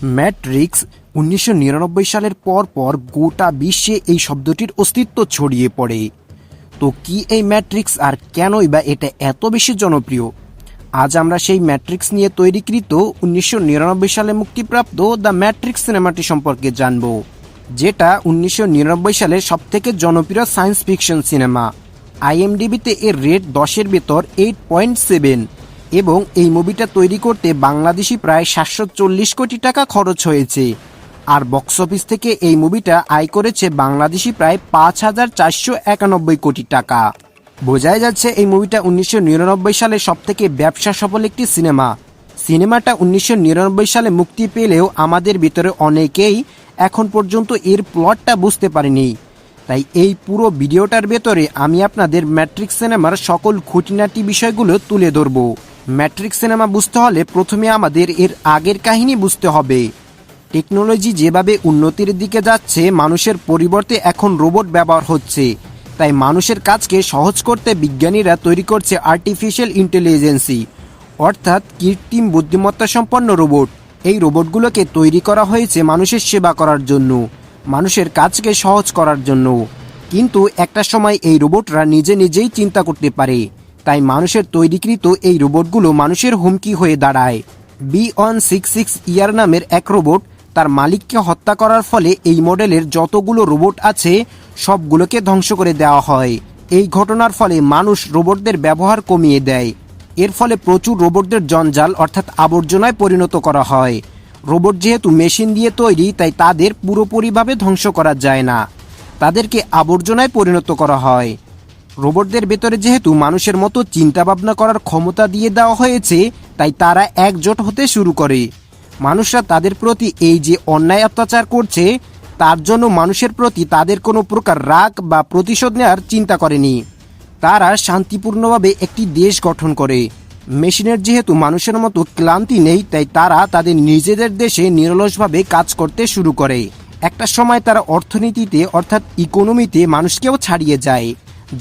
Matrix ১৯৯৯ সালের পর গোটা বিশ্বে এই শব্দটির অস্তিত্ব ছড়িয়ে পড়ে। তো কি এই ম্যাট্রিক্স আর কেনই বা এটা এত বেশি জনপ্রিয়? আজ আমরা সেই ম্যাট্রিক্স নিয়ে তৈরিকৃত ১৯৯৯ সালে মুক্তিপ্রাপ্ত দ্য ম্যাট্রিক্স সিনেমাটি সম্পর্কে জানব, যেটা ১৯৯৯ সালের সবথেকে জনপ্রিয় সায়েন্স ফিকশন সিনেমা। আইএমডিবিতে এর রেট 10-এর ভেতর 8.7 এবং এই মুভিটা তৈরি করতে বাংলাদেশি প্রায় ৭৪০ কোটি টাকা খরচ হয়েছে। আর বক্স অফিস থেকে এই মুভিটা আয় করেছে বাংলাদেশি প্রায় ৫,৪৯১ কোটি টাকা। বোঝাই যাচ্ছে এই মুভিটা ১৯৯৯ সালে সবথেকে ব্যবসা সফল একটি সিনেমা। সিনেমাটা ১৯৯৯ সালে মুক্তি পেলেও আমাদের ভিতরে অনেকেই এখন পর্যন্ত এর প্লটটা বুঝতে পারেনি। তাই এই পুরো ভিডিওটার ভেতরে আমি আপনাদের ম্যাট্রিক্স সিনেমার সকল খুঁটিনাটি বিষয়গুলো তুলে ধরব। ম্যাট্রিক্স সিনেমা বুঝতে হলে প্রথমে আমাদের এর আগের কাহিনী বুঝতে হবে। টেকনোলজি যেভাবে উন্নতির দিকে যাচ্ছে, মানুষের পরিবর্তে এখন রোবট ব্যবহার হচ্ছে। তাই মানুষের কাজকে সহজ করতে বিজ্ঞানীরা তৈরি করছে আর্টিফিশিয়াল ইন্টেলিজেন্সি, অর্থাৎ কৃত্রিম বুদ্ধিমত্তা সম্পন্ন রোবট। এই রোবটগুলোকে তৈরি করা হয়েছে মানুষের সেবা করার জন্য, মানুষের কাজকে সহজ করার জন্য। কিন্তু একটা সময় এই রোবটরা নিজেই চিন্তা করতে পারে। তাই মানুষের তৈরিকৃত এই রোবটগুলো মানুষের হুমকি হয়ে দাঁড়ায়। B166 ইয়ার নামের এক রোবট তার মালিককে হত্যা করার ফলে এই মডেলের যতগুলো রোবট আছে সবগুলোকে ধ্বংস করে দেওয়া হয়। এই ঘটনার ফলে মানুষ রোবটদের ব্যবহার কমিয়ে দেয়। এর ফলে প্রচুর রোবটদের জঞ্জাল অর্থাৎ আবর্জনায় পরিণত করা হয়। রোবট যেহেতু মেশিন দিয়ে তৈরি, তাই তাদের পুরোপুরিভাবে ধ্বংস করা যায় না, তাদেরকে আবর্জনায় পরিণত করা হয়। রোবটদের ভেতরে যেহেতু মানুষের মতো চিন্তাভাবনা করার ক্ষমতা দিয়ে দেওয়া হয়েছে, তাই তারা একজোট হতে শুরু করে। মানুষরা তাদের প্রতি এই যে অন্যায় অত্যাচার করছে, তার জন্য মানুষের প্রতি তাদের কোনো প্রকার রাগ বা প্রতিশোধ নেওয়ার চিন্তা করেনি। তারা শান্তিপূর্ণভাবে একটি দেশ গঠন করে। মেশিনের যেহেতু মানুষের মতো ক্লান্তি নেই, তাই তারা তাদের নিজেদের দেশে নিরলসভাবে কাজ করতে শুরু করে। একটা সময় তারা অর্থনীতিতে অর্থাৎ ইকোনমিতে মানুষকেও ছাড়িয়ে যায়,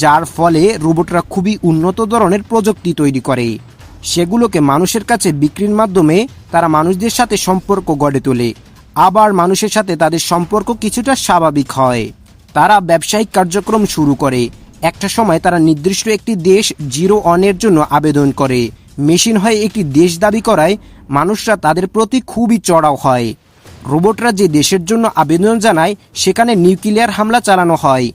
যার ফলে রোবটরা খুবই উন্নত ধরনের প্রযুক্তি তৈরি করে। সেগুলোকে মানুষের কাছে বিক্রির মাধ্যমে তারা মানুষদের সাথে সম্পর্ক গড়ে তোলে। আবার মানুষের সাথে তাদের সম্পর্ক কিছুটা স্বাভাবিক হয়। তারা ব্যবসায়িক কার্যক্রম শুরু করে। একটা সময় তারা নির্দিষ্ট একটি দেশ 01 জন্য আবেদন করে। মেশিন হয়ে একটি দেশ দাবি করায় মানুষরা তাদের প্রতি খুবই চড়াও হয়। রোবটরা যে দেশের জন্য আবেদন জানায়, সেখানে নিউক্লিয়ার হামলা চালানো হয়।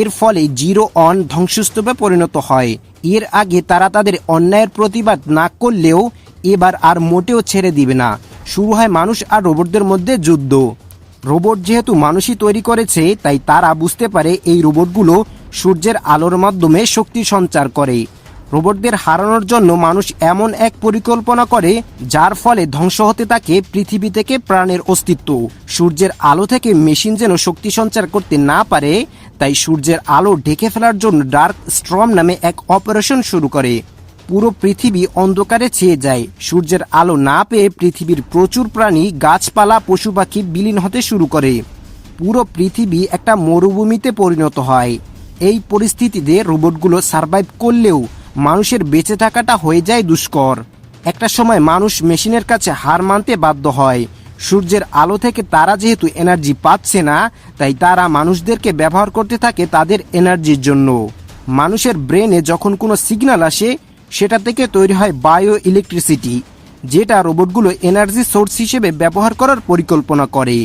এর ফলে 01 ধ্বংসস্তূপে পরিণত হয়। এর আগে তারা তাদের অন্যায়ের প্রতিবাদ না করলেও এবার আর মোটেও ছেড়ে দিবে না। শুরু হয় মানুষ আর রোবটদের মধ্যে যুদ্ধ। রোবট যেহেতু মানুষই তৈরি করেছে, তাই তারা বুঝতে পারে এই রোবটগুলো সূর্যের আলোর মাধ্যমে শক্তি সঞ্চার করে। রোবটদের হারানোর জন্য মানুষ এমন এক পরিকল্পনা করে, যার ফলে ধ্বংস হতে থাকে পৃথিবী থেকে প্রাণের অস্তিত্ব। সূর্যের আলো থেকে মেশিন যেন শক্তি সঞ্চার করতে না পারে, তাই সূর্যের আলো ঢেকে ফেলার জন্য ডার্ক স্টর্ম নামে এক অপারেশন শুরু করে। পুরো পৃথিবী অন্ধকারে ছেয়ে যায়। সূর্যের আলো না পেয়ে পৃথিবীর প্রচুর প্রাণী, গাছপালা, পশু পাখি বিলীন হতে শুরু করে। পুরো পৃথিবী একটা মরুভূমিতে পরিণত হয়। এই পরিস্থিতিতে রোবটগুলো সার্ভাইভ করলেও মানুষের বেঁচে থাকাটা হয়ে যায় দুষ্কর। একটা সময় মানুষ মেশিনের কাছে হার মানতে বাধ্য হয়। সূর্যের আলো থেকে তারা যেহেতু এনার্জি পাচ্ছে না, তাই তারা মানুষদেরকে ব্যবহার করতে থাকে তাদের এনার্জির জন্য। মানুষের ব্রেনে যখন কোনো সিগন্যাল আসে, সেটা থেকে তৈরি হয় বায়ো ইলেকট্রিসিটি, যেটা রোবটগুলো এনার্জি সোর্স হিসেবে ব্যবহার করার পরিকল্পনা করে।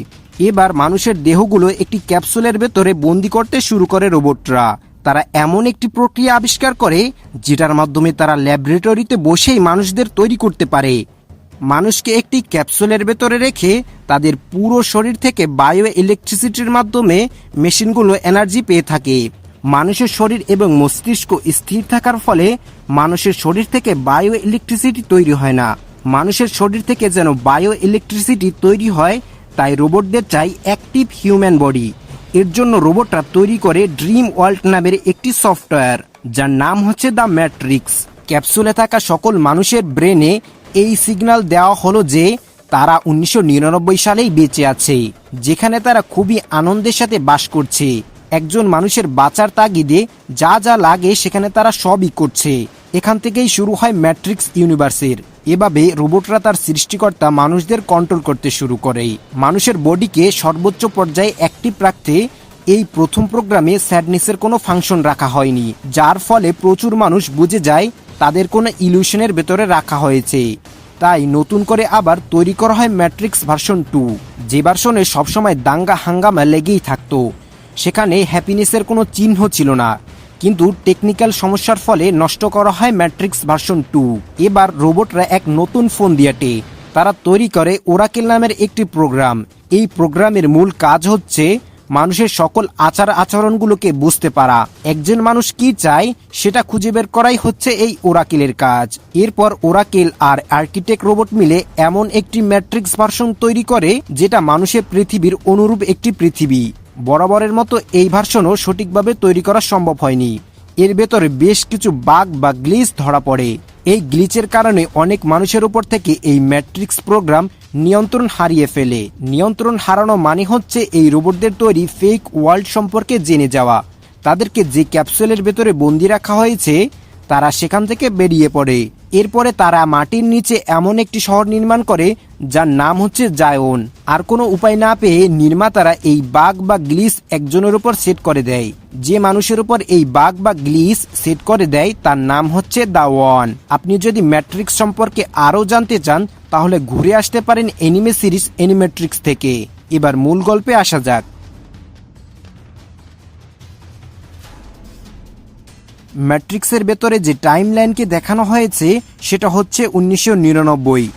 এবার মানুষের দেহগুলো একটি ক্যাপসুলের ভেতরে বন্দি করতে শুরু করে রোবটরা। তারা এমন একটি প্রক্রিয়া আবিষ্কার করে, যেটার মাধ্যমে তারা ল্যাবরেটরিতে বসেই মানুষদের তৈরি করতে পারে। মানুষকে একটি ক্যাপসুলের ভেতরে রেখে তাদের পুরো শরীর থেকে বায়ো ইলেকট্রিসিটির মাধ্যমে মেশিনগুলো এনার্জি পেয়ে থাকে। মানুষের শরীর এবং মস্তিষ্ক স্থির থাকার ফলে মানুষের শরীর থেকে বায়ো ইলেকট্রিসিটি তৈরি হয় না। মানুষের শরীর থেকে যেন বায়ো ইলেকট্রিসিটি তৈরি হয়, তাই রোবটদের চাই অ্যাক্টিভ হিউম্যান বডি। এর জন্য রোবটরা তৈরি করে ড্রিম ওয়ার্ল্ড নামের একটি সফটওয়্যার, যার নাম হচ্ছে দ্য ম্যাট্রিক্স। ক্যাপসুলে থাকা সকল মানুষের ব্রেনে এই সিগন্যাল দেওয়া হলো যে তারা ১৯৯৯ সালেই বেঁচে আছে, যেখানে তারা খুবই আনন্দের সাথে বাস করছে। একজন মানুষের বাঁচার তাগিদে যা যা লাগে সেখানে তারা সবই করছে। এখান থেকেই শুরু হয় ম্যাট্রিক্স ইউনিভার্সের। এভাবে রোবটরা তার সৃষ্টিকর্তা মানুষদের কন্ট্রোল করতে শুরু করে, মানুষের বডিকে সর্বোচ্চ পর্যায়ে অ্যাক্টিভ রাখতে। এই প্রথম প্রোগ্রামে স্যাডনেসের কোনো ফাংশন রাখা হয়নি, যার ফলে প্রচুর মানুষ বুঝে যায় তাদের কোনো ইলিউশনের ভেতরে রাখা হয়েছে। তাই নতুন করে আবার তৈরি করা হয় ম্যাট্রিক্স ভার্সন 2, যে ভার্সনে সবসময় দাঙ্গা হাঙ্গামা লেগেই থাকতো। সেখানে হ্যাপিনেসের কোনো চিহ্ন ছিল না, কিন্তু টেকনিক্যাল সমস্যার ফলে নষ্ট করা হয় ম্যাট্রিক্স ভার্সন 2। এবার রোবটরা এক নতুন ফোন দিয়াটে তারা তৈরি করে ওরাকেল নামের একটি প্রোগ্রাম। এই প্রোগ্রামের মূল কাজ হচ্ছে মানুষের সকল আচার আচরণগুলোকে বুঝতে পারা। একজন মানুষ কি চায় সেটা খুঁজে বের করাই হচ্ছে এই ওরাকেলের কাজ। এরপর ওরাকেল আর আর্কিটেক্ট রোবট মিলে এমন একটি ম্যাট্রিক্স ভার্সন তৈরি করে যেটা মানুষের পৃথিবীর অনুরূপ একটি পৃথিবী। বরাবরের মতো এই ভার্সনও সঠিকভাবে তৈরি করা সম্ভব হয়নি। এর ভেতরে বেশ কিছু বাগ বা গ্লিচ ধরা পড়ে। এই গ্লিচের কারণে অনেক মানুষের উপর থেকে এই ম্যাট্রিক্স প্রোগ্রাম নিয়ন্ত্রণ হারিয়ে ফেলে। নিয়ন্ত্রণ হারানো মানে হচ্ছে এই রোবটদের তৈরি ফেক ওয়ার্ল্ড সম্পর্কে জেনে যাওয়া। তাদেরকে যে ক্যাপসুলের ভেতরে বন্দি রাখা হয়েছে তারা সেখান থেকে বেরিয়ে পড়ে। এরপরে তারা মাটির নিচে এমন একটি শহর নির্মাণ করে যার নাম হচ্ছে জায়ন। আর কোনো উপায় না পেয়ে নির্মাতারা এই বাগ বা গ্লিচ একজনের উপর সেট করে দেয়। যে মানুষের উপর এই বাগ বা গ্লিচ সেট করে দেয় তার নাম হচ্ছে দা ওয়ান। আপনি যদি ম্যাট্রিক্স সম্পর্কে আরও জানতে চান তাহলে ঘুরে আসতে পারেন অ্যানিমে সিরিজ অ্যানিমেট্রিক্স থেকে। এবার মূল গল্পে আসা যাক। ম্যাট্রিক্সের ভেতরে যে টাইমলাইনকে দেখানো হয়েছে সেটা হচ্ছে 1999,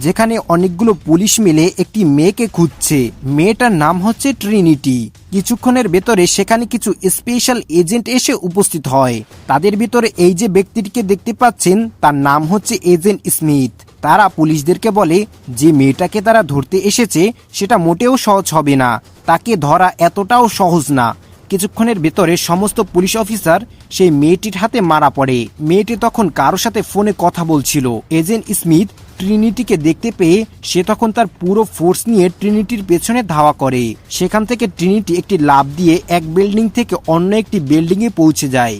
যেখানে অনেকগুলো পুলিশ মিলে একটি মেয়েকে খুঁজছে। মেয়েটার নাম হচ্ছে ট্রিনিটি। কিছুক্ষণের ভেতরে সেখানে কিছু স্পেশাল এজেন্ট এসে উপস্থিত হয়। তাদের ভিতরে এই যে ব্যক্তিটিকে দেখতে পাচ্ছেন তার নাম হচ্ছে এজেন্ট স্মিথ। তারা পুলিশদেরকে বলে যে মেয়েটাকে তারা ধরতে এসেছে সেটা মোটেও সহজ হবে না, তাকে ধরা এতটাও সহজ না। কিছুক্ষণের ভেতরে সমস্ত পুলিশ অফিসার সেই মেয়েটির হাতে মারা পড়ে। মেয়েটি তখন কারো সাথে ফোনে কথা বলছিল। এজেন্ট স্মিথ ট্রিনিটিকে দেখতে পেয়ে সে তখন তার পুরো ফোর্স নিয়ে ট্রিনিটির পেছনে ধাওয়া করে। সেখান থেকে ট্রিনিটি একটি লাফ দিয়ে এক বিল্ডিং থেকে অন্য একটি বিল্ডিংয়ে পৌঁছে যায়।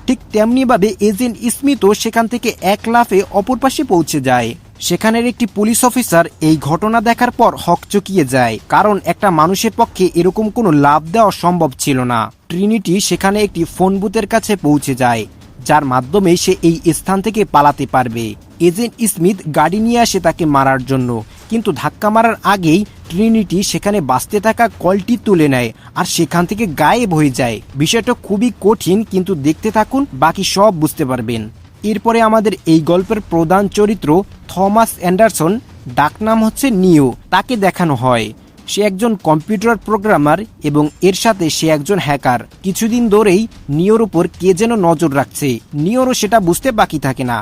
ঠিক তেমনিভাবে এজেন্ট স্মিথও সেখান থেকে এক লাফে অপর পাশে পৌঁছে যায়। সেখানের একটি পুলিশ অফিসার এই ঘটনা দেখার পর হকচকিয়ে যায়, কারণ একটা মানুষের পক্ষে এরকম কোনো লাভ দেওয়া সম্ভব ছিল না। ট্রিনিটি সেখানে একটি ফোন বুথের কাছে পৌঁছে যায়, যার মাধ্যমে সে এই স্থান থেকে পালাতে পারবে। এজেন্ট স্মিথ গাড়ি নিয়ে আসে তাকে মারার জন্য, কিন্তু ধাক্কা মারার আগেই ট্রিনিটি সেখানে বাঁচতে থাকা কলটি তুলে নেয় আর সেখান থেকে গায়েব হয়ে যায়। বিষয়টা খুবই কঠিন, কিন্তু দেখতে থাকুন, বাকি সব বুঝতে পারবেন। এরপরে আমাদের এই গল্পের প্রধান চরিত্র থমাস অ্যান্ডারসন, ডাকনাম হচ্ছে নিও, তাকে দেখানো হয়। সে একজন কম্পিউটার প্রোগ্রামার এবং এর সাথে সে একজন হ্যাকার। কিছুদিন ধরেই নিওর উপর কে যেন নজর রাখছে। নিওরও সেটা বুঝতে বাকি থাকে না।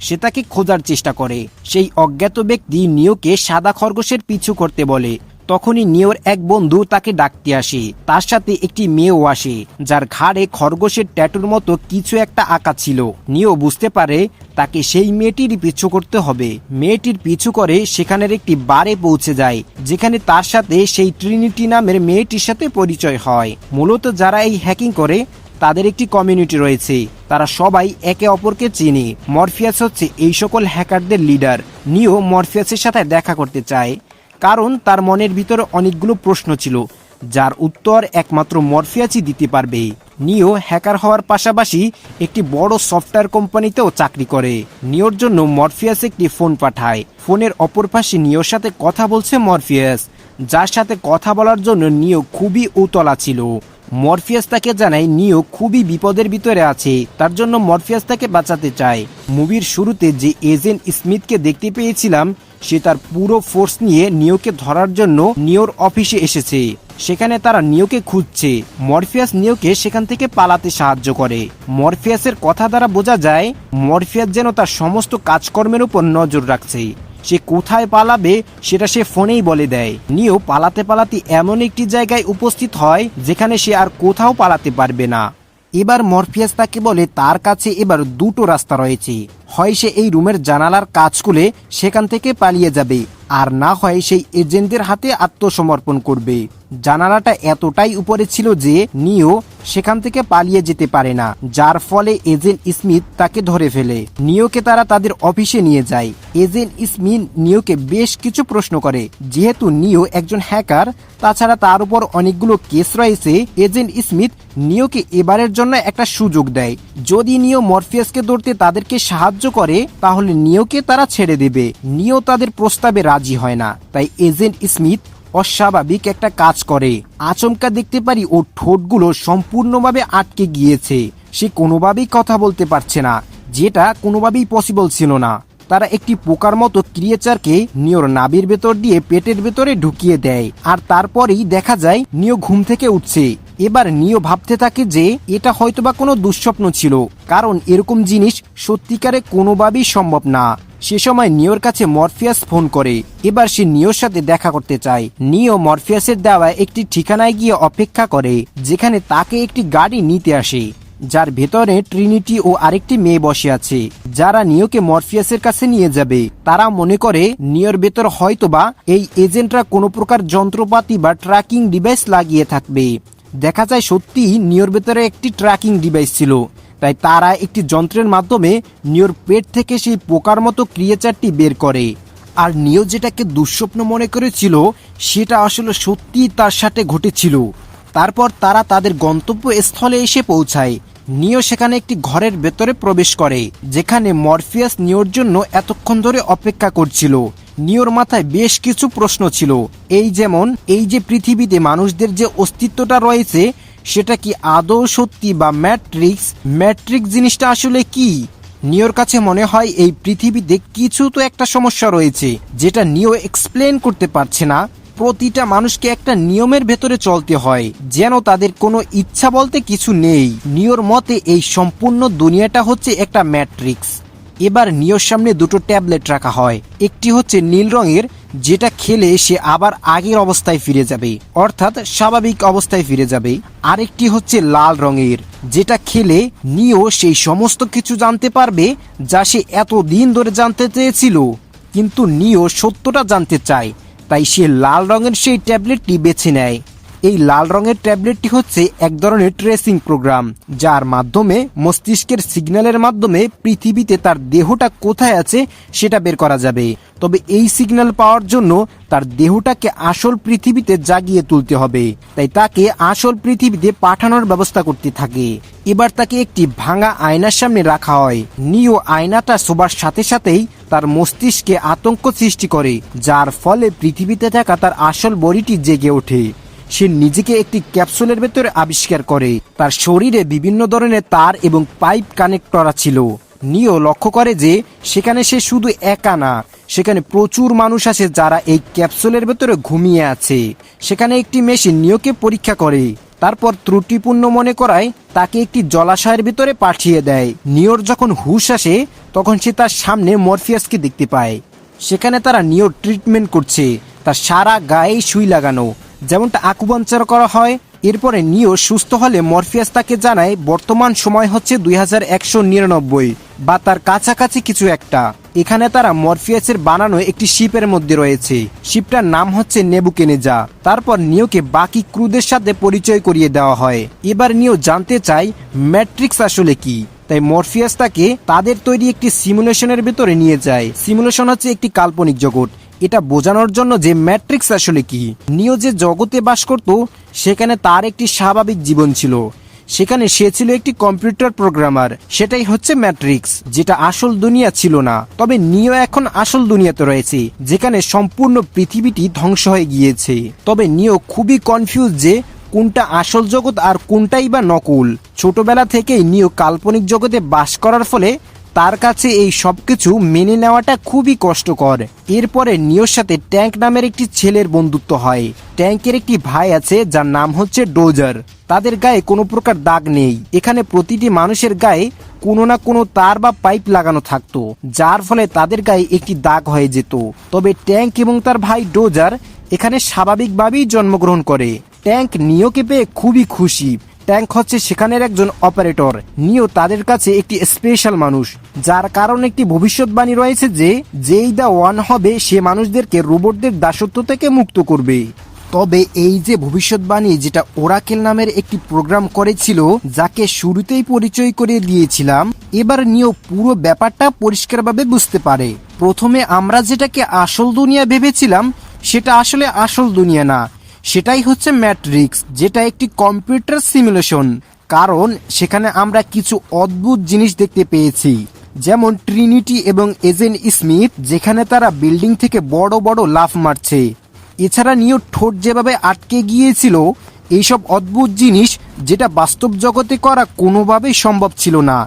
সে তাকে খোঁজার চেষ্টা করে। সেই অজ্ঞাত ব্যক্তি নিওকে সাদা খরগোশের পিছু করতে বলে। তখনই নিওর এক বন্ধু তাকে ডাকতে আসে। তার সাথে একটি মেয়েও আসে, যার ঘাড়ে খরগোশের ট্যাটুর মতো কিছু একটা আঁকা ছিল। নিও বুঝতে পারে তাকে সেই মেয়েটির পিছু করতে হবে। মেয়েটির পিছু করে সেখানের একটি বারে পৌঁছে যায়, যেখানে তার সাথে সেই ট্রিনিটি নামের মেয়েটির সাথে পরিচয় হয়। মূলত যারা এই হ্যাকিং করে তাদের একটি কমিউনিটি রয়েছে, তারা সবাই একে অপরকে চেনে। মরফিয়াস হচ্ছে এই সকল হ্যাকারদের লিডার। নিও মরফিয়াসের সাথে দেখা করতে চায়, কারণ তার মনের ভিতরে অনেকগুলো প্রশ্ন ছিল, যার উত্তর একমাত্র মরফিয়াসই দিতে পারবে। নিও হ্যাকার হওয়ার পাশাপাশি একটি বড় সফটওয়্যার কোম্পানিতেও চাকরি করে। নিওর জন্য মরফিয়াস একটি ফোন পাঠায়। ফোনের অপর পাশে নিওর সাথে কথা বলছে মরফিয়াস, যার সাথে কথা বলার জন্য নিও খুবই উতলা ছিল। মরফিয়াস তাকে জানায় নিও খুবই বিপদের ভিতরে আছে, তার জন্য মরফিয়াস তাকে বাঁচাতে চায়। মুভির শুরুতে যে এজেন্ট স্মিথকে দেখতে পেয়েছিলাম, সে তার পুরো ফোর্স নিয়ে নিওকে ধরার জন্য নিওর অফিসে এসেছে। সেখানে তারা নিওকে খুঁজছে। মরফিয়াস নিওকে সেখান থেকে পালাতে সাহায্য করে। মরফিয়াসের কথা দ্বারা বোঝা যায় মরফিয়াস যেন তার সমস্ত কাজকর্মের উপর নজর রাখছে। সে কোথায় পালাবে সেটা সে ফোনেই বলে দেয়। নিও পালাতে পালাতে এমন একটি জায়গায় উপস্থিত হয় যেখানে সে আর কোথাও পালাতে পারবে না। এবার মরফিয়াস তাকে বলে তার কাছে এবার দুটো রাস্তা রয়েছে, হয় সে এই রুমের জানালার কাজ খুলে সেখান থেকে পালিয়ে যাবে, আর না হয় সেই এজেন্টদের হাতে আত্মসমর্পণ করবে। জানালাটা এতটাই উপরে ছিল যে নিও সেখান থেকে পালিয়ে যেতে পারে না, যার ফলে এজেন্ট স্মিথ তাকে ধরে ফেলে। নিওকে তারা তাদের অফিসে নিয়ে যায়। এজেন্ট স্মিথ নিওকে বেশ কিছু প্রশ্ন করে। যেহেতু নিও একজন হ্যাকার, তাছাড়া তার উপর অনেকগুলো কেস রয়েছে, এজেন্ট স্মিথ নিওকে এবারের জন্য একটা সুযোগ দেয়। যদি নিও মরফিয়াসকে ধরতে তাদেরকে সাহায্য করে তাহলে নিওকে তারা ছেড়ে দেবে। নিও তাদের প্রস্তাবে রাজি হয় না, তাই এজেন্ট স্মিথ অস্বাভাবিক একটা কাজ করে। আচমকা দেখতে পারি ওর ঠোঁটগুলো সম্পূর্ণভাবে আটকে গিয়েছে। সে কোনোভাবেই কথা বলতে পারছে না, যেটা কোনোভাবেই পসিবল ছিল না। তারা একটি পোকার মতো ক্রিয়েচারকে নিওর নাভির ভেতর দিয়ে পেটের ভেতরে ঢুকিয়ে দেয়, আর তারপরেই দেখা যায় নিও ঘুম থেকে উঠছে। এবার নিও ভাবতে থাকে যে এটা হয়তোবা কোনো দুঃস্বপ্ন ছিল, কারণ এরকম জিনিস সত্যিকারে কোনোভাবেই সম্ভব না। সে সময় নিওর কাছে মরফিয়াস ফোন করে। এবার সে নিওর সাথে দেখা করতে চায়। নিও মরফিয়াসের দেওয়া একটি ঠিকানায় গিয়ে অপেক্ষা করে, যেখানে তাকে একটি গাড়ি নিতে আসে, যার ভেতরে ট্রিনিটি ও আরেকটি মেয়ে বসে আছে, যারা নিওকে মরফিয়াসের কাছে নিয়ে যাবে। তারা মনে করে নিওর ভেতর হয়তোবা এই এজেন্টরা কোনো প্রকার যন্ত্রপাতি বা ট্র্যাকিং ডিভাইস লাগিয়ে থাকবে। দেখা যায় সত্যি নিওর ভেতরে একটি ট্র্যাকিং ডিভাইস ছিল, তাই তারা একটি যন্ত্রের মাধ্যমে নিওর পেট থেকে সেই পোকার মতো ক্রিয়েচারটি বের করে। আর নিও যেটাকে দুঃস্বপ্ন মনে করেছিল সেটা আসলে সত্যি তার সাথে ঘটেছিল। তারপর তারা তাদের গন্তব্যস্থলে এসে পৌঁছায়। নিও সেখানে একটি ঘরের ভেতরে প্রবেশ করে, যেখানে মরফিয়াস নিওর জন্য এতক্ষণ ধরে অপেক্ষা করছিল। নিওর মাথায় বেশ কিছু প্রশ্ন ছিল, এই যে পৃথিবীতে মানুষদের যে অস্তিত্বটা রয়েছে সেটা কি আদৌ সত্যি, বা ম্যাট্রিক্স জিনিসটা আসলে কি। নিওর কাছে মনে হয় এই পৃথিবীতে কিছু তো একটা সমস্যা রয়েছে, যেটা নিও এক্সপ্লেন করতে পারছে না। প্রতিটা মানুষকে একটা নিয়মের ভেতরে চলতে হয়, যেন তাদের কোনো ইচ্ছা বলতে কিছু নেই। নিওর মতে এই সম্পূর্ণ দুনিয়াটা হচ্ছে একটা ম্যাট্রিক্স। এবার নিওর সামনে দুটো ট্যাবলেট রাখা হয়। একটি হচ্ছে নীল রঙের, যেটা খেলে সে আবার আগের অবস্থায় ফিরে যাবে, অর্থাৎ স্বাভাবিক অবস্থায় ফিরে যাবে। আরেকটি হচ্ছে লাল রঙের, যেটা খেলে নিও সেই সমস্ত কিছু জানতে পারবে যা সে এতদিন ধরে জানতে চেয়েছিল। কিন্তু নিও সত্যটা জানতে চায়, তাই সে লাল রঙের সেই ট্যাবলেটটি বেছে নেয়। এই লাল রঙের ট্যাবলেটটি হচ্ছে এক ধরনের ট্রেসিং প্রোগ্রাম, যার মাধ্যমে মস্তিষ্কের সিগন্যালের মাধ্যমে পৃথিবীতে তার দেহটা কোথায় আছে সেটা বের করা যাবে। তবে এই সিগন্যাল পাওয়ার জন্য তার দেহটাকে আসল পৃথিবীতে জাগিয়ে তুলতে হবে, তাই তাকে আসল পৃথিবীতে পাঠানোর ব্যবস্থা করতে থাকে। এবার তাকে একটি ভাঙা আয়নার সামনে রাখা হয়। নিও আয়নাটা শোবার সাথে সাথেই তার মস্তিষ্কে আতঙ্ক সৃষ্টি করে, যার ফলে পৃথিবীতে থাকা তার আসল বডিটি জেগে ওঠে। সে নিজেকে একটি ক্যাপসুলের ভেতরে আবিষ্কার করে। তার শরীরে বিভিন্ন ধরনের তার এবং পাইপ কানেক্ট করা ছিল। নিও লক্ষ্য করে যে সেখানে সে শুধু একা না, সেখানে প্রচুর মানুষ আছে যারা এই ক্যাপসুলের ভেতরে ঘুমিয়ে আছে। সেখানে একটি মেশিন নিওকে পরীক্ষা করে, তারপর ত্রুটিপূর্ণ মনে করায় তাকে একটি জলাশয়ের ভিতরে পাঠিয়ে দেয়। নিওর যখন হুঁশ আসে তখন সে তার সামনে মরফিয়াসকে দেখতে পায়। সেখানে তারা নিওর ট্রিটমেন্ট করছে, তার সারা গায়ে সুই লাগানো, যেমনটা আকুপাঞ্চার করা হয়। এরপরে নিও সুস্থ হলে মরফিয়াস তাকে জানায় বর্তমান সময় হচ্ছে 2199 বা তার কাছাকাছি কিছু একটা। এখানে তারা মরফিয়াসের বানানো একটি শিপের মধ্যে রয়েছে। শিপটার নাম হচ্ছে নেবুকেনেজা। তারপর নিওকে বাকি ক্রুদের সাথে পরিচয় করিয়ে দেওয়া হয়। এবার নিও জানতে চায় ম্যাট্রিক্স আসলে কি, তাই মরফিয়াস তাকে তাদের তৈরি একটি সিমুলেশনের ভেতরে নিয়ে যায়। সিমুলেশন হচ্ছে একটি কাল্পনিক জগৎ, এটা বোঝানোর জন্য যে ম্যাট্রিক্স আসলে কি। নিও যে জগতে বাস করত সেখানে তার একটি স্বাভাবিক জীবন ছিল, সেখানে সে ছিল একটি কম্পিউটার প্রোগ্রামার। সেটাই হচ্ছে ম্যাট্রিক্স, যেটা আসল দুনিয়া ছিল না। তবে নিও এখন আসল দুনিয়াতে রয়েছে, যেখানে সম্পূর্ণ পৃথিবীটি ধ্বংস হয়ে গিয়েছে। তবে নিও খুবই কনফিউজ যে কোনটা আসল জগৎ আর কোনটাই বা নকল। ছোটবেলা থেকেই নিও কাল্পনিক জগতে বাস করার ফলে তার কাছে এই সবকিছু মেনে নেওয়াটা খুবই কষ্টকর। এরপরে নিওর সাথে ট্যাঙ্ক নামের একটি ছেলের বন্ধুত্ব হয়। ট্যাঙ্কের একটি ভাই আছে যার নাম হচ্ছে ডোজার। তাদের গায়ে কোনো প্রকার দাগ নেই। এখানে প্রতিটি মানুষের গায়ে কোনো না কোনো তার বা পাইপ লাগানো থাকতো, যার ফলে তাদের গায়ে একটি দাগ হয়ে যেত। তবে ট্যাঙ্ক এবং তার ভাই ডোজার এখানে স্বাভাবিকভাবেই জন্মগ্রহণ করে। ট্যাঙ্ক নিওকে পেয়ে খুবই খুশি। ট্যাঙ্ক হচ্ছে সেখানের একজন অপারেটর। নিও তাদের কাছে একটি স্পেশাল মানুষ, যার কারণ একটি ভবিষ্যৎবাণী রয়েছে যে যেই দা ওয়ান হবে সে মানুষদেরকে রোবটদের দাসত্ব থেকে মুক্ত করবে। তবে এই যে ভবিষ্যৎবাণী যেটা ওরাকেল নামের একটি প্রোগ্রাম করেছিল, যাকে শুরুতেই পরিচয় করে দিয়েছিলাম, এবার নিও পুরো ব্যাপারটা পরিষ্কারভাবে বুঝতে পারে। প্রথমে আমরা যেটাকে আসল দুনিয়া ভেবেছিলাম সেটা আসলে আসল দুনিয়া না, সেটাই হচ্ছে ম্যাট্রিক্স, যেটা একটি কম্পিউটার সিমুলেশন। কারণ সেখানে আমরা কিছু অদ্ভুত জিনিস দেখতে পেয়েছি, যেমন ট্রিনিটি এবং এজেন্ট স্মিথ, যেখানে তারা বিল্ডিং থেকে বড় বড় লাফ মারছে। এছাড়া নিও ঠোঁট যেভাবে আটকে গিয়েছিল, এইসব অদ্ভুত জিনিস যেটা বাস্তব জগতে করা কোনোভাবেই সম্ভব ছিল না।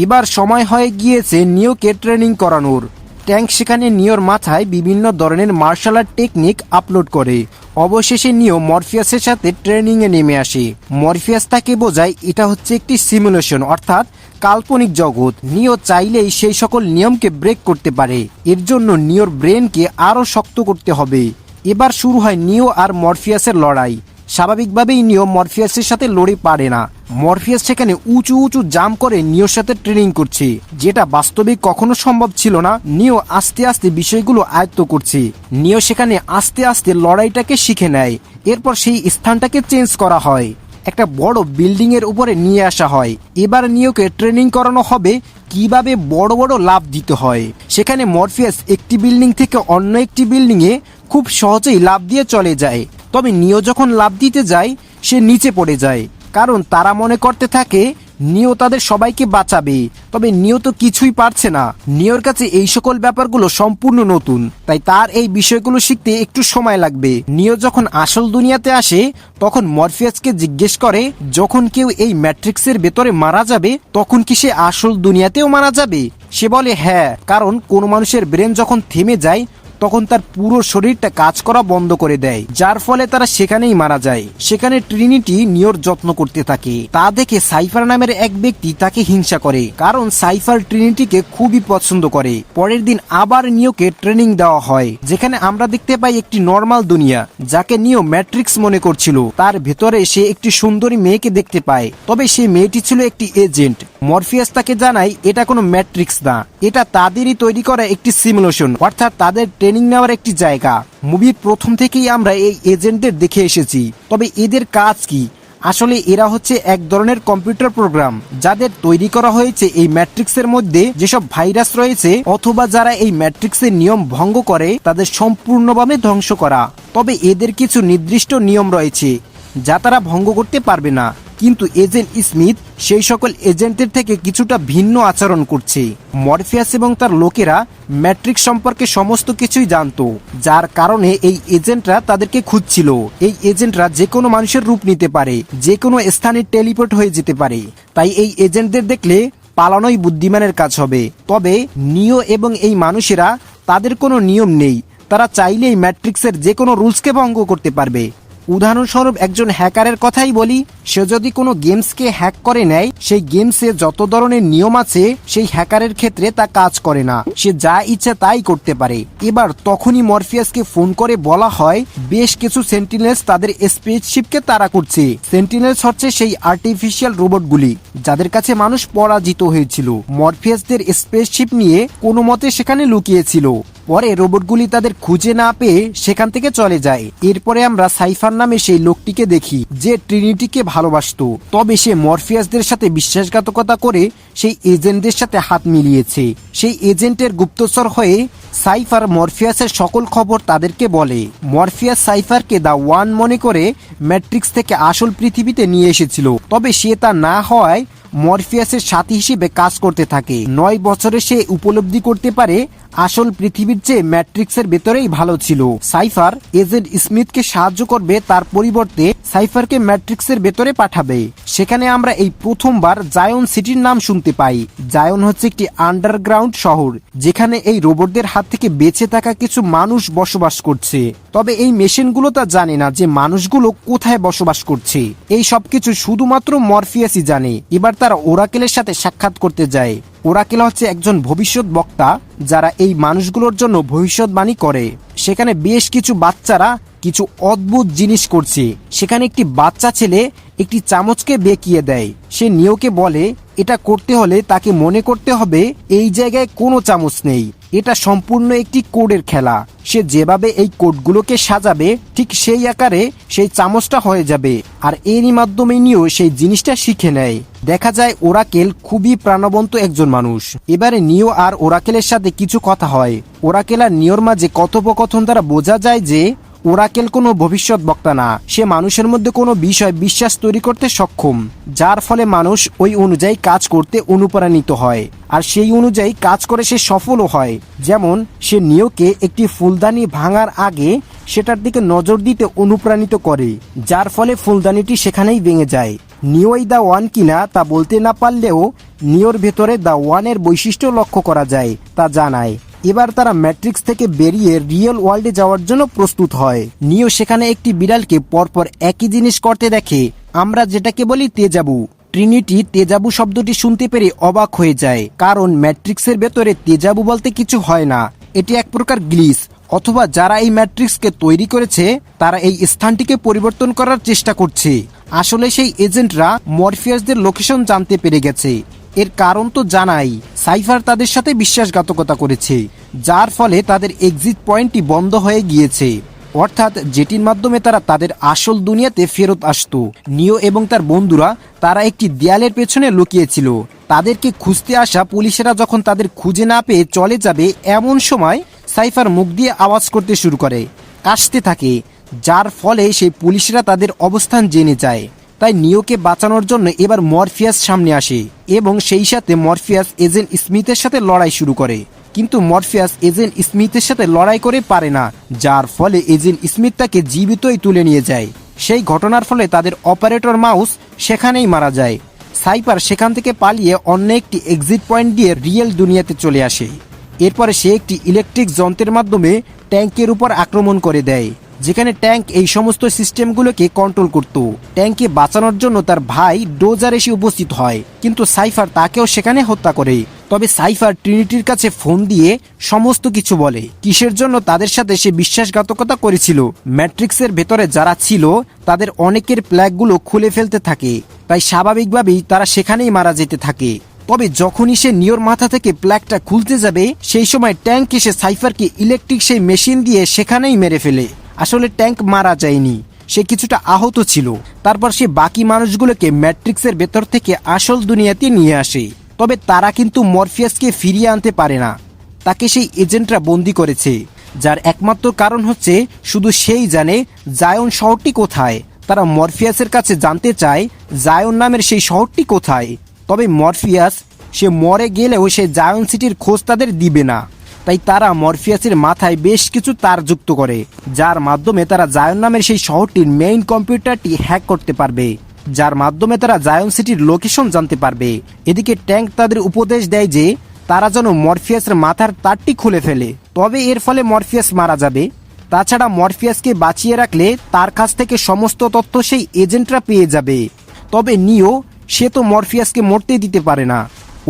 এবার সময় হয়ে গিয়েছে নিওকে ট্রেনিং করানোর। ট্যাঙ্ক সেখানে নিওর মাথায় বিভিন্ন ধরনের মার্শাল আর্ট টেকনিক আপলোড করে। অবশেষে নিও মরফিয়াসের সাথে ট্রেনিংয়ে নেমে আসে। মরফিয়াস তাকে বোঝায় এটা হচ্ছে একটি সিমুলেশন, অর্থাৎ কাল্পনিক জগৎ। নিও চাইলেই সেই সকল নিয়মকে ব্রেক করতে পারে। এর জন্য নিওর ব্রেনকে আরও শক্ত করতে হবে। এবার শুরু হয় নিও আর মরফিয়াসের লড়াই। স্বাভাবিকভাবেই নিও মরফিয়াসের সাথে লড়ে পারে না। মরফিয়াস সেখানে উঁচু উঁচু জাম্প করে নিওর সাথে ট্রেনিং করছে, যেটা বাস্তবে কখনো সম্ভব ছিল না। নিও আস্তে আস্তে বিষয়গুলো আয়ত্ত করছে। নিও সেখানে আস্তে আস্তে লড়াইটাকে শিখে নেয়। এরপর সেই স্থানটাকে চেঞ্জ করা হয়, একটা বড় বিল্ডিং এর উপরে নিয়ে আসা হয়। এবার নিওকে ট্রেনিং করানো হবে কিভাবে বড় বড় লাফ দিতে হয়। সেখানে মরফিয়াস একটি বিল্ডিং থেকে অন্য একটি বিল্ডিং এ খুব সহজেই লাফ দিয়ে চলে যায়। তবে নিও যখন লাফ দিতে যায় সে নিচে পড়ে যায়, কারণ তারা মনে করতে থাকে নিও তাদের সবাইকে বাঁচাবে। তবে নিও তো কিছুই পারছে না। নিওর কাছে এই সকল ব্যাপারগুলো সম্পূর্ণ নতুন, তাই তার এই বিষয়গুলো শিখতে একটু সময় লাগবে। নিও যখন আসল দুনিয়াতে আসে তখন মরফিয়াসকে জিজ্ঞেস করে, যখন কেউ এই ম্যাট্রিক্সের ভেতরে মারা যাবে তখন কি সে আসল দুনিয়াতেও মারা যাবে? সে বলে হ্যাঁ, কারণ কোনো মানুষের ব্রেন যখন থেমে যায় তখন তার পুরো শরীরটা কাজ করা বন্ধ করে দেয়, যার ফলে তারা সেখানেই মারা যায়। সেখানে ট্রিনিটি নিওর যত্ন করতে থাকে। তা দেখে সাইফার নামের এক ব্যক্তি তাকে হিংসা করে, কারণ সাইফার ট্রিনিটিকে খুবই পছন্দ করে। পরের দিন আবার নিওকে ট্রেনিং দেওয়া হয়, যেখানে আমরা দেখতে পাই একটি নর্মাল দুনিয়া, যাকে নিও ম্যাট্রিক্স মনে করছিল। তার ভেতরে সে একটি সুন্দরী মেয়েকে দেখতে পায়, তবে সেই মেয়েটি ছিল একটি এজেন্ট। মরফিয়াস তাকে জানায় এটা কোনো ম্যাট্রিক্স না, এটা তাদেরই তৈরি করা একটি সিমুলেশন, অর্থাৎ তাদের ট্রেনিং নেওয়ার একটি জায়গা। মুভির প্রথম থেকেই আমরা এই এজেন্টদের দেখে এসেছি। তবে এদের কাজ কি? আসলে এরা হচ্ছে এক ধরনের কম্পিউটার প্রোগ্রাম, যাদের তৈরি করা হয়েছে এই ম্যাট্রিক্সের মধ্যে যেসব ভাইরাস রয়েছে, অথবা যারা এই ম্যাট্রিক্সের নিয়ম ভঙ্গ করে তাদের সম্পূর্ণভাবে ধ্বংস করা। তবে এদের কিছু নির্দিষ্ট নিয়ম রয়েছে যা তারা ভঙ্গ করতে পারবে না। কিন্তু এজেন্ট স্মিথ সেই সকল এজেন্টের থেকে কিছুটা ভিন্ন আচরণ করছে। মরফিয়াস এবং তার লোকেরা ম্যাট্রিক্স সম্পর্কে সমস্ত কিছুই জানতো, যার কারণে এই এজেন্টরা তাদেরকে খুঁজছিল। এই এজেন্টরা যে কোনো মানুষের রূপ নিতে পারে, যে কোনো স্থানে টেলিপোর্ট হয়ে যেতে পারে। তাই এই এজেন্টদের দেখলে পালানোই বুদ্ধিমানের কাজ হবে। তবে নিও এবং এই মানুষেরা, তাদের কোনো নিয়ম নেই। তারা চাইলেই ম্যাট্রিক্সের যে কোনো রুলসকে ভঙ্গ করতে পারবে। উদাহরণস্বরূপ একজন হ্যাকারের কথাই বলি, সে যদি কোনো গেমসকে হ্যাক করে নেয়, সেই গেমসে যত ধরনের নিয়ম আছে সেই হ্যাকারের ক্ষেত্রে তা কাজ করে না। সে যা ইচ্ছা তাই করতে পারে। এবার তখনই মরফিয়াসকে ফোন করে বলা হয় বেশ কিছু সেন্টিনেলস তাদের স্পেসশিপকে তাড়া করছে। সেন্টিনেলস হচ্ছে সেই আর্টিফিশিয়াল রোবটগুলি যাদের কাছে মানুষ পরাজিত হয়েছিল। মরফিয়াসদের স্পেসশিপ নিয়ে কোনো মতে সেখানে লুকিয়েছিল। পরে রোবটগুলি তাদের খুঁজে না পেয়ে সেখান থেকে চলে যায়। এরপরে আমরা সাইফার নামে সেই লোকটিকে দেখি, যে ট্রিনিটিকে ভালোবাসতো। তবে সে মরফিয়াসদের সাথে বিশ্বাসঘাতকতা করে সেই এজেন্টদের সাথে হাত মিলিয়েছে। সেই এজেন্টের গুপ্তচর হয়ে সাইফার মরফিয়াসের সকল খবর তাদেরকে বলে। মরফিয়াস সাইফারকে দা ওয়ান মনে করে ম্যাট্রিক্স থেকে আসল পৃথিবীতে নিয়ে এসেছিল। তবে সে তা না হওয়ায় মরফিয়াসের সাথী হিসেবে কাজ করতে থাকে। 9 বছরে সে উপলব্ধি করতে পারে আসল পৃথিবীর চেয়ে ম্যাট্রিক্সের ভেতরেই ভালো ছিল। সাইফার এজেন্ট স্মিথকে সাহায্য করবে, তার পরিবর্তে সাইফারকে ম্যাট্রিক্সের ভেতরে পাঠাবে। সেখানে আমরা এই প্রথমবার জায়ন সিটির নাম শুনতে পাই। জায়ন হচ্ছে একটি আন্ডারগ্রাউন্ড শহর, যেখানে এই রোবটদের হাত থেকে বেঁচে থাকা কিছু মানুষ বসবাস করছে। তবে এই মেশিনগুলো তা জানে না যে মানুষগুলো কোথায় বসবাস করছে। এই সবকিছু শুধুমাত্র মরফিয়াসই জানে। এবার তারা ওরাকেলের সাথে সাক্ষাৎ করতে যায়। ওরাকেল হচ্ছে একজন ভবিষ্যৎ বক্তা, যারা এই মানুষগুলোর জন্য ভবিষ্যৎবাণী করে। সেখানে বেশ কিছু বাচ্চারা কিছু অদ্ভুত জিনিস করছে। সেখানে একটি বাচ্চা ছেলে একটি চামচকে বেঁকিয়ে দেয়। সে নিওকে বলে এটা করতে হলে তাকে মনে করতে হবে এই জায়গায় কোনো চামচ নেই, এটা সম্পূর্ণ একটি কোডের খেলা। সে যেভাবে এই কোডগুলোকে সাজাবে ঠিক সেই আকারে সেই চামচটা হয়ে যাবে, আর এরই মাধ্যমে নিও সেই জিনিসটা শিখে নেয়। দেখা যায় ওরাকেল খুবই প্রাণবন্ত একজন মানুষ। এবারে নিও আর ওরাকেলের সাথে কিছু কথা হয়। ওরাকেল আর নিওর মাঝে কথোপকথন দ্বারা বোঝা যায় যে ওরাকেল কোনো ভবিষ্যৎ বক্তা না, সে মানুষের মধ্যে কোনো বিষয় বিশ্বাস তৈরি করতে সক্ষম, যার ফলে মানুষ ওই অনুযায়ী কাজ করতে অনুপ্রাণিত হয়, আর সেই অনুযায়ী কাজ করে সে সফলও হয়। যেমন সে নিওকে একটি ফুলদানি ভাঙার আগে সেটার দিকে নজর দিতে অনুপ্রাণিত করে, যার ফলে ফুলদানিটি সেখানেই ভেঙে যায়। নিওই দা ওয়ান কিনা তা বলতে না পারলেও নিওর ভেতরে দা ওয়ানের বৈশিষ্ট্য লক্ষ্য করা যায় তা জানায়। এবার তারা ম্যাট্রিক্স থেকে বেরিয়ে রিয়েল ওয়ার্ল্ডে যাওয়ার জন্য প্রস্তুত হয়। নিও সেখানে একটি বিড়ালকে পরপর একই জিনিস করতে দেখে, আমরা যেটাকে বলি তেজাবু। ট্রিনিটি তেজাবু শব্দটি শুনতে পেরে অবাক হয়ে যায়, কারণ ম্যাট্রিক্সের ভেতরে তেজাবু বলতে কিছু হয় না, এটি এক প্রকার গ্লিচ, অথবা যারা এই ম্যাট্রিক্সকে তৈরি করেছে তারা এই স্থানটিকে পরিবর্তন করার চেষ্টা করছে। আসলে সেই এজেন্টরা মরফিয়াসদের লোকেশন জানতে পেরে গেছে। এর কারণ তো জানাই, সাইফার তাদের সাথে বিশ্বাসঘাতকতা করেছে, যার ফলে তাদের এক্সিট পয়েন্টটি বন্ধ হয়ে গিয়েছে, অর্থাৎ যেটির মাধ্যমে তারা তাদের আসল দুনিয়াতে ফেরত আসতো। নিও এবং তার বন্ধুরা তারা একটি দেয়ালের পেছনে লুকিয়েছিল। তাদেরকে খুঁজতে আসা পুলিশেরা যখন তাদের খুঁজে না পেয়ে চলে যাবে, এমন সময় সাইফার মুখ দিয়ে আওয়াজ করতে শুরু করে, কাশতে থাকে, যার ফলে সেই পুলিশরা তাদের অবস্থান জেনে যায়। তাই নিওকে বাঁচানোর জন্য এবার মরফিয়াস সামনে আসে এবং সেই সাথে মরফিয়াস এজেন্ট স্মিথের সাথে লড়াই শুরু করে। কিন্তু মরফিয়াস এজেন্ট স্মিথের সাথে লড়াই করে পারে না, যার ফলে এজেন্ট স্মিথ তাকে জীবিতই তুলে নিয়ে যায়। সেই ঘটনার ফলে তাদের অপারেটর মাউস সেখানেই মারা যায়। সাইফার সেখান থেকে পালিয়ে অন্য একটি এক্সিট পয়েন্ট দিয়ে রিয়েল দুনিয়াতে চলে আসে। এরপরে সে একটি ইলেকট্রিক যন্ত্রের মাধ্যমে ট্যাঙ্কের উপর আক্রমণ করে দেয়, যেখানে ট্যাঙ্ক এই সমস্ত সিস্টেমগুলোকে কন্ট্রোল করত। ট্যাঙ্ককে বাঁচানোর জন্য তার ভাই ডোজার এসে উপস্থিত হয়, কিন্তু সাইফার তাকেও সেখানে হত্যা করে। তবে সাইফার ট্রিনিটির কাছে ফোন দিয়ে সমস্ত কিছু বলে, কিসের জন্য তাদের সাথে সে বিশ্বাসঘাতকতা করেছিল। ম্যাট্রিক্সের ভেতরে যারা ছিল তাদের অনেকের প্ল্যাগগুলো খুলে ফেলতে থাকে, তাই স্বাভাবিকভাবেই তারা সেখানেই মারা যেতে থাকে। তবে যখনই সে নিওর মাথা থেকে প্ল্যাগটা খুলতে যাবে, সেই সময় ট্যাঙ্ক এসে সাইফারকে ইলেকট্রিক সেই মেশিন দিয়ে সেখানেই মেরে ফেলে। আসলে ট্যাঙ্ক মারা যায়নি, সে কিছুটা আহত ছিল। তারপর সে বাকি মানুষগুলোকে ম্যাট্রিক্সের ভেতর থেকে আসল দুনিয়াতে নিয়ে আসে। তবে তারা কিন্তু মরফিয়াসকে ফিরিয়ে আনতে পারে না, তাকে সেই এজেন্টরা বন্দি করেছে, যার একমাত্র কারণ হচ্ছে শুধু সেই জানে জায়ন শহরটি কোথায়। তারা মরফিয়াসের কাছে জানতে চায় জায়ন নামের সেই শহরটি কোথায়। তবে মরফিয়াস সে মরে গেলেও সে জায়ন সিটির খোঁজ তাদের দিবে না। তাই তারা মরফিয়াসের মাথায় বেশ কিছু তার যুক্ত করে, যার মাধ্যমে তারা জায়ন নামের সেই শহরটির মেইন কম্পিউটারটি হ্যাক করতে পারবে, যার মাধ্যমে তারা জায়ন সিটির লোকেশন জানতে পারবে। এদিকে ট্যাঙ্ক তাদের উপদেশ দেয় যে তারা যেন মরফিয়াসের মাথার তারটি খুলে ফেলে, তবে এর ফলে মরফিয়াস মারা যাবে। তাছাড়া মরফিয়াসকে বাঁচিয়ে রাখলে তার কাছ থেকে সমস্ত তথ্য সেই এজেন্টরা পেয়ে যাবে। তবে নিও সে তো মরফিয়াসকে মরতে দিতে পারে না।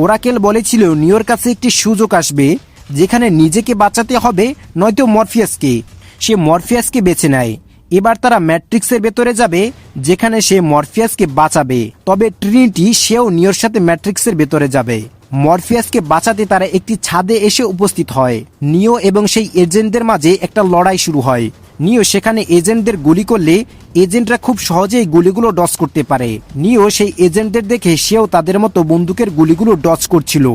ওরাকেল বলেছিল নিওর কাছে একটি সুযোগ আসবে যেখানে নিজেকে বাঁচাতে হবে নয়তো মরফিয়াসকে। সে মরফিয়াসকে বেছে নেয়। এবার তারা ম্যাট্রিক্সের ভেতরে যাবে যেখানে সে মরফিয়াসকে বাঁচাবে। তবে ট্রিনিটি সেও নিওর সাথে ম্যাট্রিক্সের ভেতরে যাবে। মরফিয়াসকে বাঁচাতে তারা একটি ছাদে এসে উপস্থিত হয়। নিও এবং সেই এজেন্টদের মাঝে একটা লড়াই শুরু হয়। নিও সেখানে এজেন্টদের গুলি করলে এজেন্টরা খুব সহজেই গুলিগুলো ডজ করতে পারে। নিও সেই এজেন্টদের দেখে সেও তাদের মতো বন্দুকের গুলিগুলো ডজ করছিল।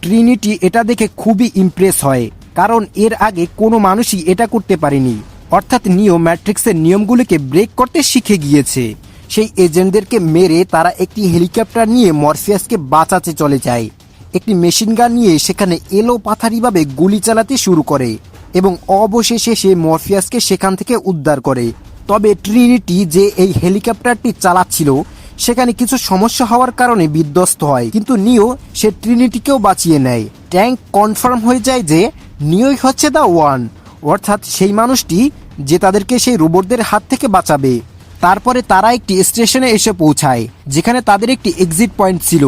ট্রিনিটি এটা দেখে খুবই ইমপ্রেস হয়, কারণ এর আগে কোনো মানুষই এটা করতে পারেনি। অর্থাৎ নিও ম্যাট্রিক্সের নিয়মগুলিকে ব্রেক করতে শিখে গিয়েছে। সেই এজেন্টদেরকে মেরে তারা একটি হেলিকপ্টার নিয়ে মরফিয়াসকে বাঁচাতে চলে যায়। একটি মেশিন গান নিয়ে সেখানে এলো পাথারিভাবে গুলি চালাতে শুরু করে এবং অবশেষে সে মরফিয়াসকে সেখান থেকে উদ্ধার করে। তবে ট্রিনিটি যে এই হেলিকপ্টারটি চালাচ্ছিল সেখানে কিছু সমস্যা হওয়ার কারণে বিধ্বস্ত হয়, কিন্তু নিও সে ট্রিনিটিকেও বাঁচিয়ে নেয়। ট্যাঙ্ক কনফার্ম হয়ে যায় যে নিওই হচ্ছে দা ওয়ান, অর্থাৎ সেই মানুষটি যে তাদেরকে সেই রোবটদের হাত থেকে বাঁচাবে। তারপরে তারা একটি স্টেশনে এসে পৌঁছায় যেখানে তাদের একটি এক্সিট পয়েন্ট ছিল।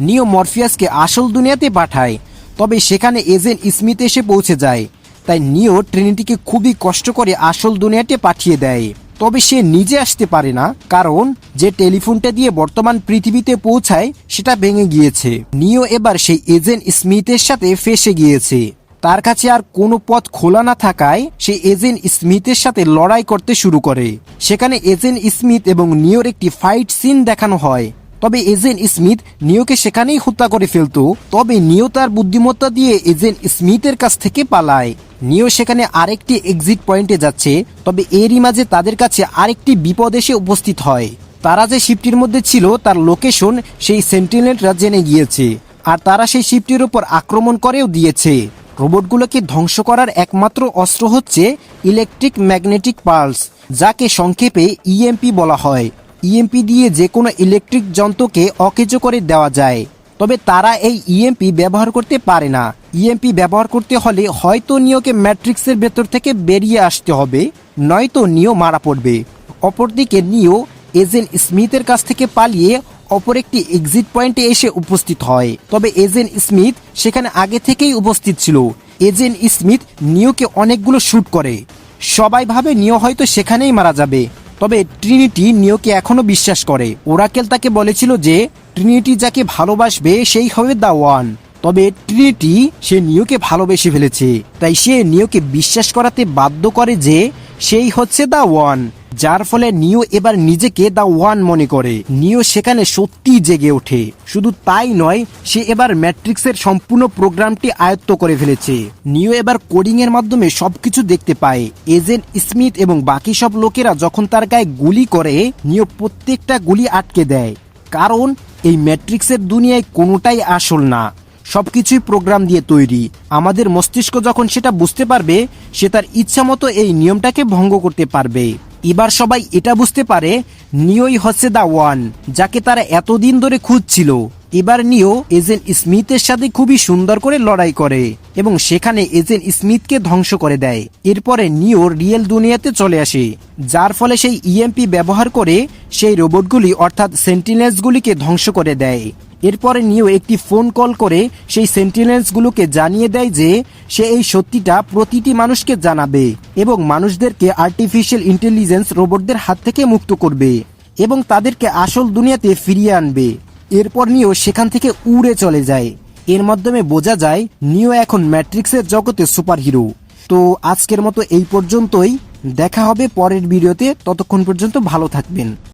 নিও মরফিয়াসকে আসল দুনিয়াতে পাঠায়, তবে সেখানে এজেন্ট স্মিথ এসে পৌঁছে যায়। তাই নিও ট্রিনিটিকে খুবই কষ্ট করে আসল দুনিয়াতে পাঠিয়ে দেয়। তবে সে নিজে আসতে পারে না, কারণ যে টেলিফোনটা দিয়ে বর্তমান পৃথিবীতে পৌঁছায় সেটা ভেঙে গিয়েছে। নিও এবার সেই এজেন্ট স্মিথের সাথে ফেঁসে গিয়েছে। তার কাছে আর কোনো পথ খোলা না থাকায় সে এজেন্ট স্মিথের সাথে লড়াই করতে শুরু করে। সেখানে এজেন্ট স্মিথ এবং নিওর একটি ফাইট সিন দেখানো হয়। তবে এজেন্ট স্মিথ নিওকে সেখানেই হত্যা করে ফেলতো। তবে নিও তার বুদ্ধিমত্তা দিয়ে এজেন্ট স্মিথের কাছ থেকে পালায়। নিও সেখানে আরেকটি এক্সিট পয়েন্টে যাচ্ছে, তবে এরই মাঝে তাদের কাছে আরেকটি বিপদ এসে উপস্থিত হয়। তারা যে শিপটির মধ্যে ছিল তার লোকেশন সেই সেন্টিনেলরা জেনে গিয়েছে, আর তারা সেই শিপটির উপর আক্রমণ করেও দিয়েছে। রোবটগুলোকে ধ্বংস করার একমাত্র অস্ত্র হচ্ছে ইলেকট্রিক ম্যাগনেটিক পালস, যাকে সংক্ষেপে ইএমপি বলা হয়। ইএমপি দিয়ে যে কোনো ইলেকট্রিক যন্ত্রকে অকেজো করে দেওয়া যায়। তবে তারা এই ইএমপি ব্যবহার করতে পারে না। ইএমপি ব্যবহার করতে হলে হয়তো নিওকে ম্যাট্রিক্সের ভেতর থেকে বেরিয়ে আসতে হবে, নয়তো নিও মারা পড়বে। অপরদিকে নিও এজেন্ট স্মিথের কাছ থেকে পালিয়ে অপর একটি এক্সিট পয়েন্টে এসে উপস্থিত হয়। তবে এজেন্ট স্মিথ সেখানে আগে থেকেই উপস্থিত ছিল। এজেন্ট স্মিথ নিওকে অনেকগুলো শুট করে। সবাই ভাবে নিও হয়তো সেখানেই মারা যাবে। তবে ট্রিনিটি নিওকে এখনো বিশ্বাস করে। ওরাকেল তাকে বলেছিল যে ট্রিনিটি যাকে ভালোবাসবে সেই হবে দা ওয়ান। তবে ট্রিনিটি সে নিওকে ভালোবেসে ফেলেছে, তাই সে নিওকে বিশ্বাস করাতে বাধ্য করে যে সেই হচ্ছে দা ওয়ান, যার ফলে নিও এবার নিজেকে দা ওয়ান মনে করে। নিও সেখানে সত্যি জেগে ওঠে। শুধু তাই নয়, সে এবার ম্যাট্রিক্সের সম্পূর্ণ প্রোগ্রামটি আয়ত্ত করে ফেলেছে। নিও এবার কোডিং এর মাধ্যমে সবকিছু দেখতে পায়। এজেন্ট স্মিথ এবং বাকি সব লোকেরা যখন তার গায়ে গুলি করে, নিও প্রত্যেকটা গুলি আটকে দেয়, কারণ এই ম্যাট্রিক্সের দুনিয়ায় কোনোটাই আসল না, সবকিছুই প্রোগ্রাম দিয়ে তৈরি। আমাদের মস্তিষ্ক যখন সেটা বুঝতে পারবে, সে তার ইচ্ছা মতো এই নিয়মটাকে ভঙ্গ করতে পারবে। এবার সবাই এটা বুঝতে পারে নিওই হচ্ছে দা ওয়ান, যাকে তারা এতদিন ধরে খুঁজছিল। এবার নিও এজেন্ট স্মিথের সাথে খুবই সুন্দর করে লড়াই করে এবং সেখানে এজেন্ট স্মিথকে ধ্বংস করে দেয়। এরপরে নিও রিয়েল দুনিয়াতে চলে আসে, যার ফলে সেই ইএমপি ব্যবহার করে সেই রোবটগুলি অর্থাৎ সেন্টিনেলসগুলিকে ধ্বংস করে দেয়। এরপরে নিও একটি ফোন কল করে সেই সেন্টিনেলসগুলোকে জানিয়ে দেয় যে সে এই সত্যিটা প্রতিটি মানুষকে জানাবে এবং মানুষদেরকে আর্টিফিশিয়াল ইন্টেলিজেন্স রোবটদের হাত থেকে মুক্ত করবে এবং তাদেরকে আসল দুনিয়াতে ফিরিয়ে আনবে। এরপর নিও সেখান থেকে উড়ে চলে যায়। এর মাধ্যমে বোঝা যায় নিও এখন ম্যাট্রিক্সের জগতে সুপারহিরো। তো আজকের মতো এই পর্যন্তই। দেখা হবে পরের ভিডিওতে। ততক্ষণ পর্যন্ত ভালো থাকবেন।